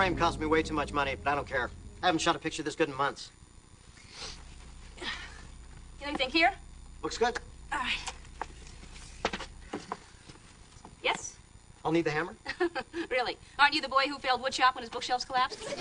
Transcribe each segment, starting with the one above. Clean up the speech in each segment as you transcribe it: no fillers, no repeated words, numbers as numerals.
frame cost me way too much money, but I don't care. I haven't shot a picture this good in months. Get anything here? Looks good. All right. Yes? I'll need the hammer. Really? Aren't you the boy who failed woodshop when his bookshelves collapsed?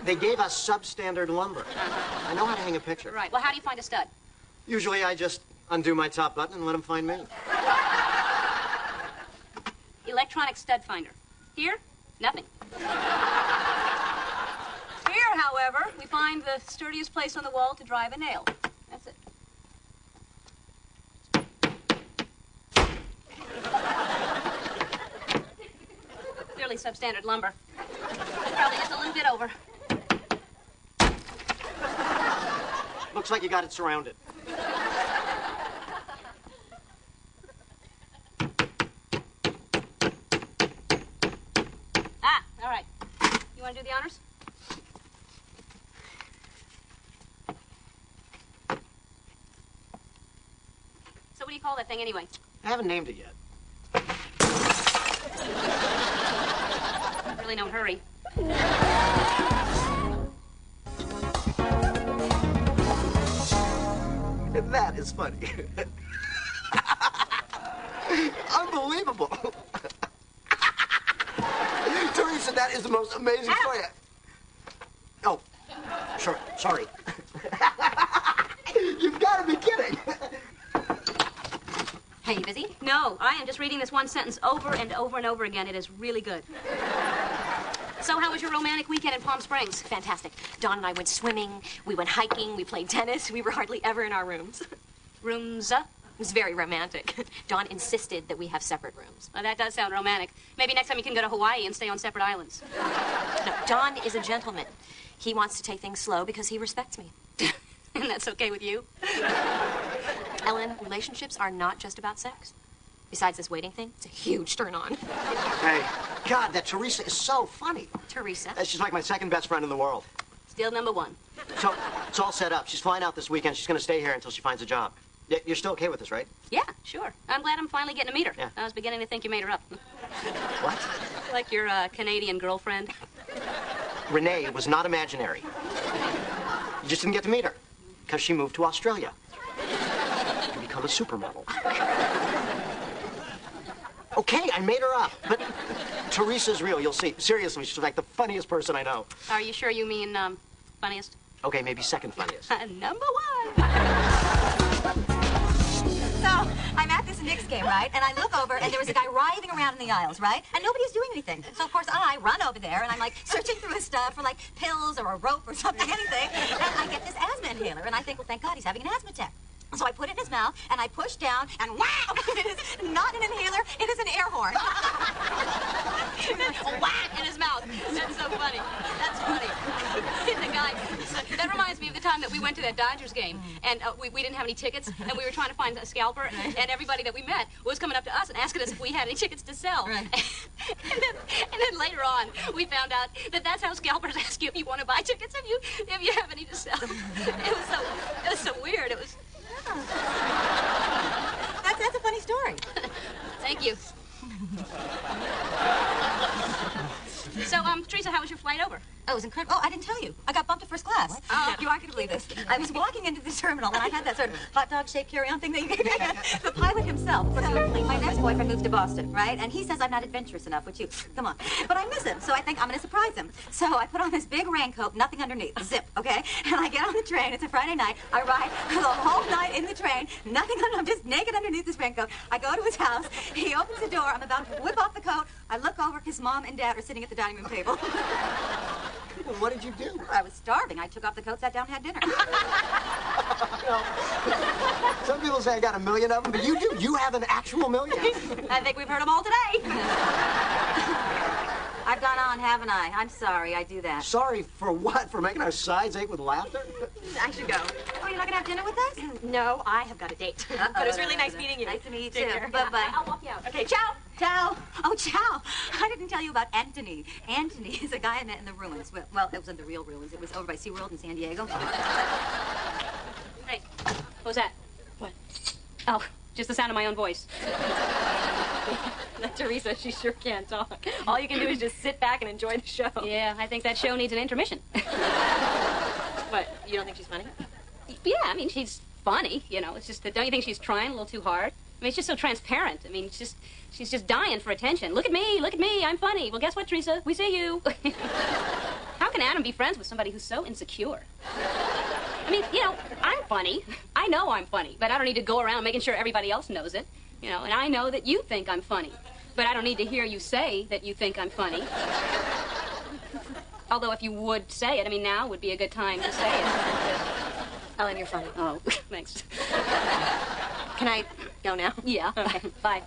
They gave us substandard lumber. I know how to hang a picture. Right. Well, how do you find a stud? Usually I just undo my top button and let him find me. Electronic stud finder. Here? Nothing. Here, however, we find the sturdiest place on the wall to drive a nail. That's it. Clearly substandard lumber. Probably just a little bit over. Looks like you got it surrounded. Ah, all right. You want to do the honors? So what do you call that thing anyway? I haven't named it yet. Really no hurry. That is funny. Unbelievable. Teresa, that is the most amazing story. Oh, sure, sorry. You've got to be kidding. Hey, you busy? No, I am just reading this one sentence over and over and over again. It is really good. So how was your romantic weekend in Palm Springs? Fantastic. Dawn and I went swimming, we went hiking, we played tennis. We were hardly ever in our rooms. Rooms? It was very romantic. Dawn insisted that we have separate rooms. Well, that does sound romantic. Maybe next time you can go to Hawaii and stay on separate islands. No, Dawn is a gentleman. He wants to take things slow because he respects me. And that's okay with you? Ellen, relationships are not just about sex. Besides this waiting thing, it's a huge turn on. Hey, God, that Teresa is so funny. Teresa? She's like my second best friend in the world. Still number one. So, it's all set up. She's flying out this weekend. She's going to stay here until she finds a job. You're still okay with this, right? Yeah, sure. I'm glad I'm finally getting to meet her. Yeah. I was beginning to think you made her up. What? Like your Canadian girlfriend. Renee was not imaginary. You just didn't get to meet her because she moved to Australia to become a supermodel. Okay, I made her up, but Teresa's real, you'll see. Seriously, she's like the funniest person I know. Are you sure you mean, funniest? Okay, maybe second funniest. Number one. So, I'm at this Knicks game, right? And I look over, and there was a guy writhing around in the aisles, right? And nobody's doing anything. So, of course, I run over there, and I'm, like, searching through his stuff for, like, pills or a rope or something, anything. And I get this asthma inhaler, and I think, well, thank God he's having an asthma attack. So I put it in his mouth, and I push down, and wow! It is not an inhaler, it is an air horn. Whack in his mouth. That's so funny. That's funny. The guy. That reminds me of the time that we went to that Dodgers game, and we didn't have any tickets, and we were trying to find a scalper, and everybody that we met was coming up to us and asking us if we had any tickets to sell. Right. and then later on, we found out that that's how scalpers ask you if you want to buy tickets if you have any to sell. It was so weird. It was. That's a funny story. Thank you. So, Teresa, how was your flight over? Oh, it was incredible. Oh, I didn't tell you. I got bumped to first class. What? Oh, you aren't going to believe this. I was walking into the terminal, and I had that sort of hot dog-shaped carry-on thing that you get. The pilot himself. So, my next boyfriend moves to Boston, right? And he says I'm not adventurous enough, which you, come on. But I miss him, so I think I'm going to surprise him. So I put on this big raincoat, nothing underneath, zip, okay? And I get on the train. It's a Friday night. I ride the whole night in the train, nothing on. I'm just naked underneath this raincoat. I go to his house. He opens the door. I'm about to whip off the coat. I look over. His mom and dad are sitting at the dining room table. Well, what did you do? I was starving. I took off the coat, sat down, and had dinner. Some people say I got 1 million of them, but you do. You have an actual million. I think we've heard them all today. I've gone on, haven't I? I'm sorry, I do that. Sorry for what? For making our sides ache with laughter? I should go. Oh, you're not gonna have dinner with us? No, I have got a date. But it was really nice meeting you. Nice to meet you, Take too. care. Bye-bye. I'll walk you out. Okay, ciao. Ciao. Oh, ciao. I didn't tell you about Anthony. Anthony is a guy I met in the ruins. Well, it wasn't the real ruins. It was over by SeaWorld in San Diego. Hey, what was that? What? Oh, just the sound of my own voice. That Teresa, she sure can't talk. All you can do is just sit back and enjoy the show. Yeah, I think that show needs an intermission. What, you don't think she's funny? Yeah, I mean, she's funny, you know. It's just that, don't you think she's trying a little too hard? I mean, it's just so transparent. I mean, she's just dying for attention. Look at me, I'm funny. Well, guess what, Teresa? We see you. How can Adam be friends with somebody who's so insecure? I mean, you know, I'm funny. I know I'm funny, but I don't need to go around making sure everybody else knows it. You know, and I know that you think I'm funny, but I don't need to hear you say that you think I'm funny. Although if you would say it, I mean, now would be a good time to say it. Ellen, you're funny. Oh, thanks. Can I go now? Yeah, okay, bye.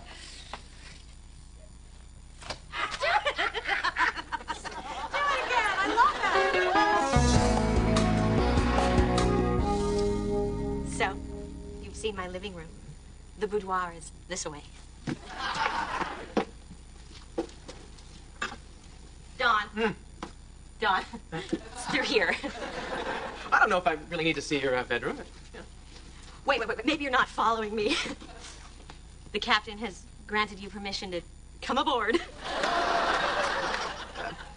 So, you've seen my living room. The boudoir is this way. Don. Don, you're here. I don't know if I really need to see your bedroom. But, yeah. Wait. Maybe you're not following me. The captain has granted you permission to come aboard.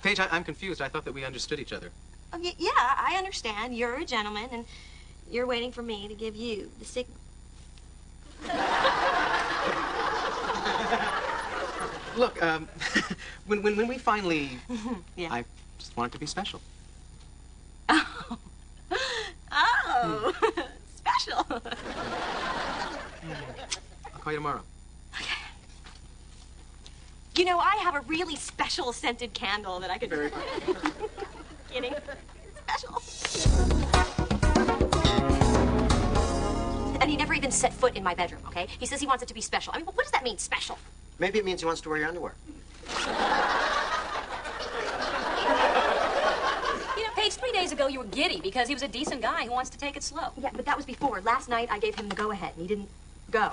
Paige, I'm confused. I thought that we understood each other. Oh, yeah, I understand. You're a gentleman, and you're waiting for me to give you the signal. Look, when we finally... Yeah. I just want it to be special. Oh. Special. I'll call you tomorrow. Okay. You know, I have a really special scented candle that I could... Very Kidding. Special. And he never even set foot in my bedroom, okay? He says he wants it to be special. I mean, what does that mean, special? Maybe it means he wants to wear your underwear. You know, Paige, 3 days ago you were giddy because he was a decent guy who wants to take it slow. Yeah, but that was before. Last night I gave him the go-ahead, and he didn't go.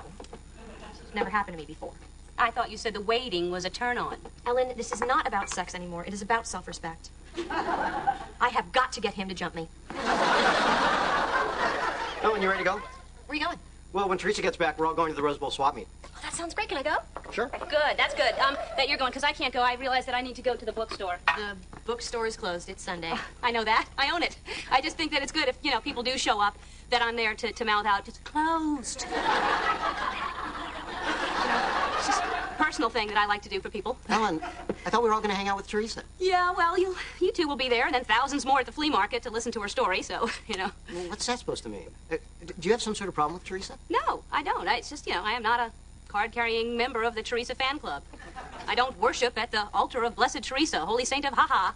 It's never happened to me before. I thought you said the waiting was a turn-on. Ellen, this is not about sex anymore. It is about self-respect. I have got to get him to jump me. Oh, and you ready to go? Where are you going? Well, when Teresa gets back, we're all going to the Rose Bowl swap meet. Oh, that sounds great. Can I go? Sure. Good, that's good. That you're going, because I can't go. I realize that I need to go to the bookstore. The bookstore is closed. It's Sunday. I know that. I own it. I just think that it's good if, you know, people do show up, that I'm there to mouth out, it's closed. It's just a personal thing that I like to do for people. Ellen, I thought we were all going to hang out with Teresa. Yeah, well, you two will be there, and then thousands more at the flea market to listen to her story, so, you know. Well, what's that supposed to mean? Do you have some sort of problem with Teresa? No, I don't. It's just, you know, I am not a card-carrying member of the Teresa fan club. I don't worship at the altar of Blessed Teresa, Holy Saint of Ha-Ha.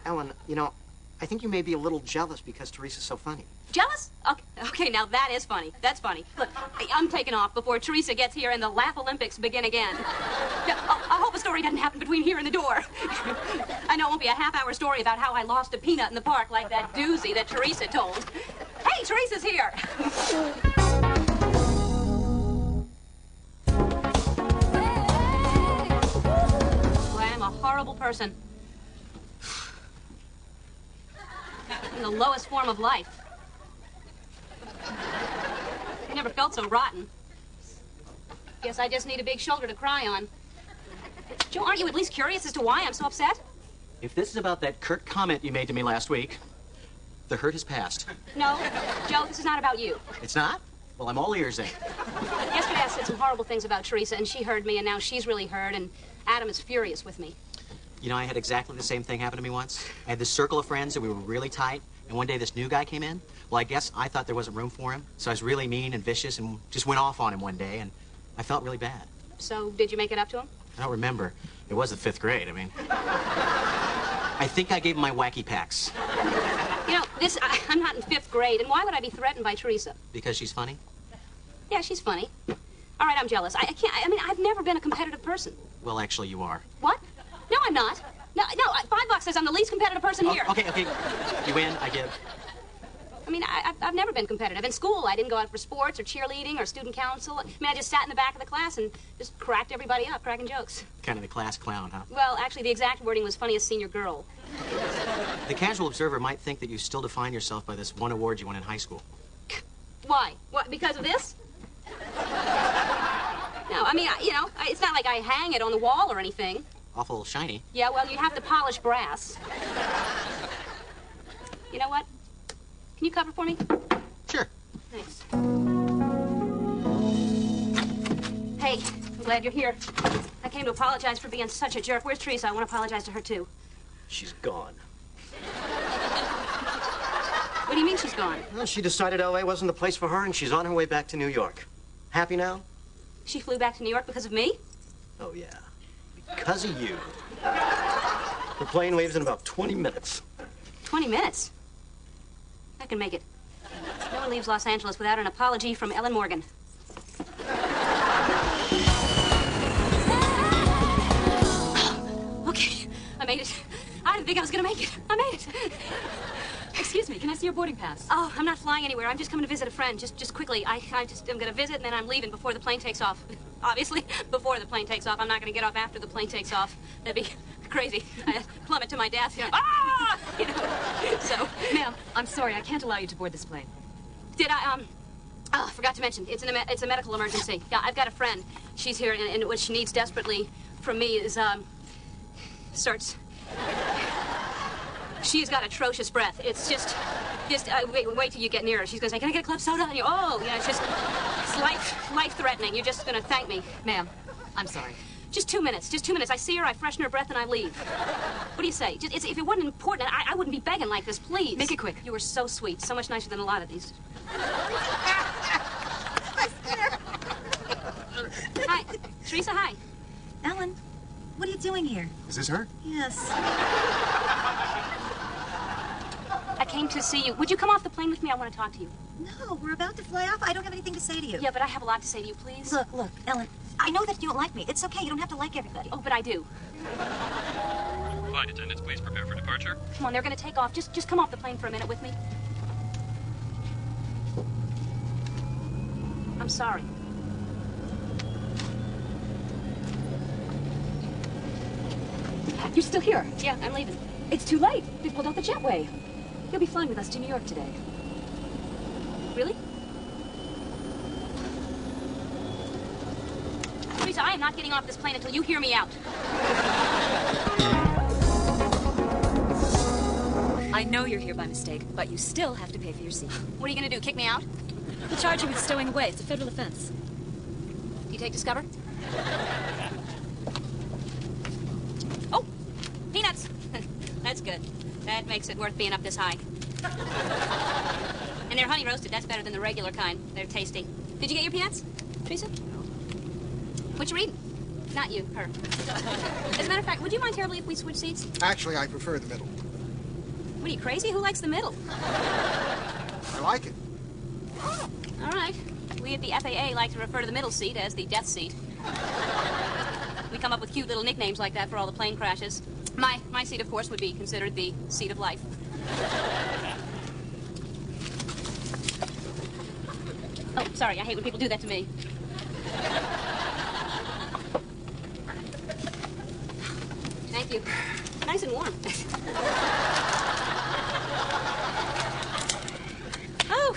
Ellen, you know, I think you may be a little jealous because Teresa's so funny. Jealous? Okay, now that is funny. That's funny. Look, I'm taking off before Teresa gets here and the Laugh Olympics begin again. I hope a story doesn't happen between here and the door. I know it won't be a half-hour story about how I lost a peanut in the park like that doozy that Teresa told. Hey, Teresa's here! I am a horrible person. In the lowest form of life. I never felt so rotten. Guess I just need a big shoulder to cry on. Joe, aren't you at least curious as to why I'm so upset? If this is about that curt comment you made to me last week, the hurt has passed. No, Joe, this is not about you. It's not? Well, I'm all ears then. Yesterday I said some horrible things about Teresa, and she heard me, and now she's really hurt, and Adam is furious with me. You know, I had exactly the same thing happen to me once. I had this circle of friends, and we were really tight, and one day this new guy came in. Well, I guess I thought there wasn't room for him, so I was really mean and vicious and just went off on him one day, and I felt really bad. So, did you make it up to him? I don't remember. It was the 5th grade, I mean. I think I gave him my wacky packs. You know, I'm not in 5th grade, and why would I be threatened by Teresa? Because she's funny? Yeah, she's funny. All right, I'm jealous. I mean, I've never been a competitive person. Well, actually, you are. What? No, I'm not. No, $5 says I'm the least competitive person here. Okay. You win, I give. I mean, I've never been competitive. In school, I didn't go out for sports or cheerleading or student council. I mean, I just sat in the back of the class and just cracked everybody up, cracking jokes. Kind of the class clown, huh? Well, actually, the exact wording was funniest senior girl. The casual observer might think that you still define yourself by this one award you won in high school. Why? What, because of this? No, I mean, it's not like I hang it on the wall or anything. Awful shiny. Yeah, well, you have to polish brass. You know what? Can you cover for me? Sure. Thanks. Hey, I'm glad you're here. I came to apologize for being such a jerk. Where's Teresa? I want to apologize to her, too. She's gone. What do you mean she's gone? Well, she decided L.A. wasn't the place for her, and she's on her way back to New York. Happy now? She flew back to New York because of me? Oh, yeah. Because of you. The plane leaves in about 20 minutes. 20 minutes? I can make it. No one leaves Los Angeles without an apology from Ellen Morgan. Okay, I made it. I didn't think I was gonna make it. I made it. Excuse me, can I see your boarding pass? Oh, I'm not flying anywhere. I'm just coming to visit a friend. Just quickly. I'm gonna visit and then I'm leaving before the plane takes off. Obviously, before the plane takes off. I'm not gonna get off after the plane takes off. That'd be crazy. I'd plummet to my death. Ah! You know. So, Ma'am, I'm sorry, I can't allow you to board this plane. did I, oh, I forgot to mention, it's a medical emergency. Yeah, I've got a friend. She's here, and what she needs desperately from me is, she's got atrocious breath. It's just, wait till you get near her. She's gonna say, can I get a club soda? And it's life-threatening. You're just gonna thank me. Ma'am, I'm sorry. Just 2 minutes. Just 2 minutes. I see her, I freshen her breath, and I leave. What do you say? If it wasn't important, I wouldn't be begging like this, please. Make it quick. You were so sweet. So much nicer than a lot of these. Hi. Teresa, hi. Ellen, what are you doing here? Is this her? Yes. I came to see you. Would you come off the plane with me? I want to talk to you. No, we're about to fly off. I don't have anything to say to you. Yeah, but I have a lot to say to you, please. Look, Ellen, I know that you don't like me. It's okay. You don't have to like everybody. Oh, but I do. Flight attendants, please prepare for departure. Come on, they're going to take off. Just come off the plane for a minute with me. I'm sorry. You're still here. Yeah, I'm leaving. It's too late. They pulled out the jetway. You'll be flying with us to New York today. Really? Teresa, I am not getting off this plane until you hear me out. I know you're here by mistake, but you still have to pay for your seat. What are you going to do, kick me out? We'll charge you with stowing away. It's a federal offense. Do you take Discover? Oh, peanuts. That's good. That makes it worth being up this high. And they're honey roasted. That's better than the regular kind. They're tasty. Did you get your peanuts, Teresa? What you reading? Not you, her. As a matter of fact, would you mind terribly if we switch seats? Actually, I prefer the middle. What are you, crazy? Who likes the middle? I like it. All right. We at the FAA like to refer to the middle seat as the death seat. We come up with cute little nicknames like that for all the plane crashes. My seat, of course, would be considered the seat of life. Oh, sorry. I hate when people do that to me. Thank you. Nice and warm. Oh,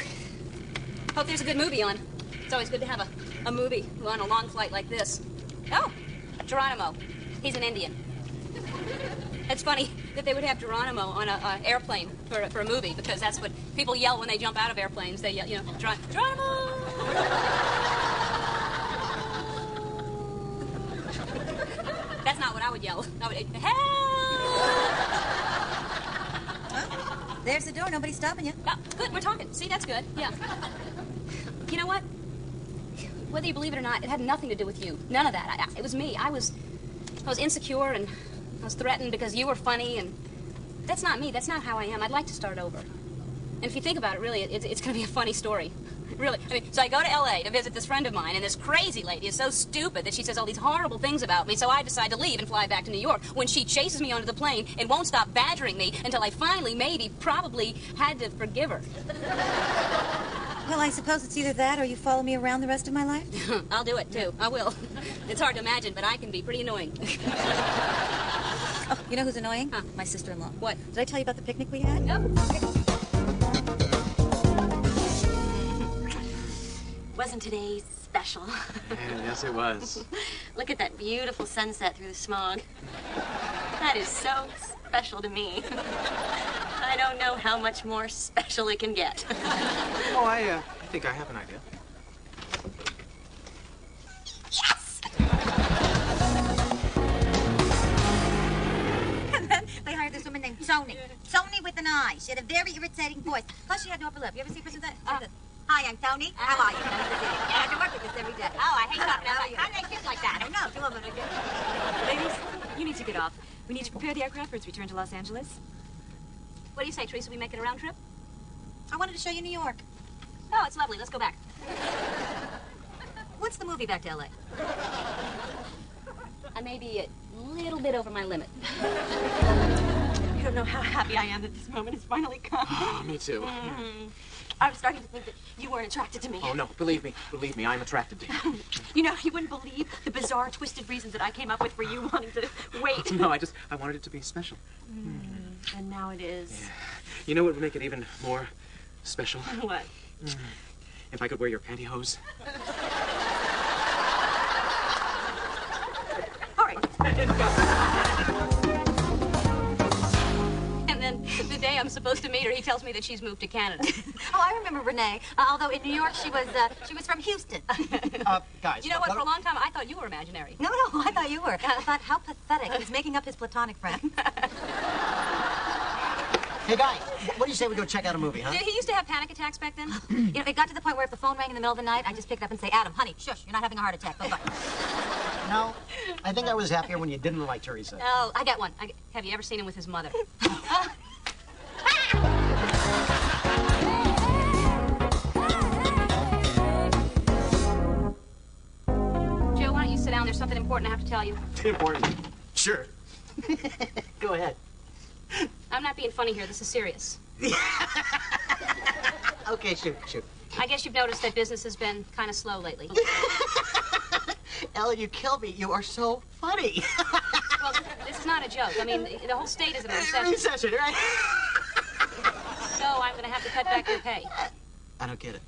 hope there's a good movie on. It's always good to have a movie on a long flight like this. Oh, Geronimo. He's an Indian. It's funny that they would have Geronimo on an airplane for a movie, because that's what people yell when they jump out of airplanes. They yell, Geronimo! That's not what I would yell. I would, help! There's the door. Nobody's stopping you. Oh, good, we're talking. See, that's good. Yeah. You know what? Whether you believe it or not, it had nothing to do with you. None of that. It was me. I was insecure, and I was threatened because you were funny, and that's not me. That's not how I am. I'd like to start over. And if you think about it, really, it's going to be a funny story. Really. I mean, so I go to L.A. to visit this friend of mine, and this crazy lady is so stupid that she says all these horrible things about me, so I decide to leave and fly back to New York when she chases me onto the plane and won't stop badgering me until I finally, maybe, probably had to forgive her. Well, I suppose it's either that or you follow me around the rest of my life. I'll do it, too. I will. It's hard to imagine, but I can be pretty annoying. Oh, you know who's annoying? Huh. My sister-in-law. What? Did I tell you about the picnic we had? Yep. Wasn't today special. Yes, it was. Look at that beautiful sunset through the smog. That is so special to me. I don't know how much more special it can get. Oh, I think I have an idea. Yes! And then they hired this woman named Tony. Tony with an I. She had a very irritating voice. Plus, she had no upper lip. You ever see a person with that? Hi, I'm Tony. How are you? Nice to see you. I have to work with this every day. Oh, I hate talking How about are you? how they kiss like that. I know. Do you want me to get Ladies, you need to get off. We need to prepare the aircraft for its return to Los Angeles. What do you say, Teresa? We make it a round trip? I wanted to show you New York. Oh, it's lovely. Let's go back. What's the movie back to L.A.? I may be a little bit over my limit. You don't know how happy I am that this moment has finally come. Oh, me too. I was starting to think that you weren't attracted to me. Oh, no, believe me, I'm attracted to you. You know, you wouldn't believe the bizarre, twisted reasons that I came up with for you wanting to wait. No, I wanted it to be special. And now it is. Yeah. You know what would make it even more special? What? If I could wear your pantyhose. All right. And then the day I'm supposed to meet her, he tells me that she's moved to Canada. Oh, I remember Renee. Although in New York she was from Houston. Guys. You know what? For a long time, I thought you were imaginary. No, I thought you were. I thought, how pathetic. He's making up his platonic friend. Hey, guys, what do you say we go check out a movie, huh? He used to have panic attacks back then. You know, it got to the point where if the phone rang in the middle of the night, I just picked up and say, Adam, honey, shush, you're not having a heart attack. Bye-bye. No, I think I was happier when you didn't like Teresa. Oh, I got one. Have you ever seen him with his mother? Joe, why don't you sit down? There's something important I have to tell you. Important. Sure. Go ahead. I'm not being funny here. This is serious. Okay, shoot. I guess you've noticed that business has been kind of slow lately. Ellen, you killed me. You are so funny. Well, this is not a joke. I mean, the whole state is in a recession. Recession, right? So I'm going to have to cut back your pay. I don't get it.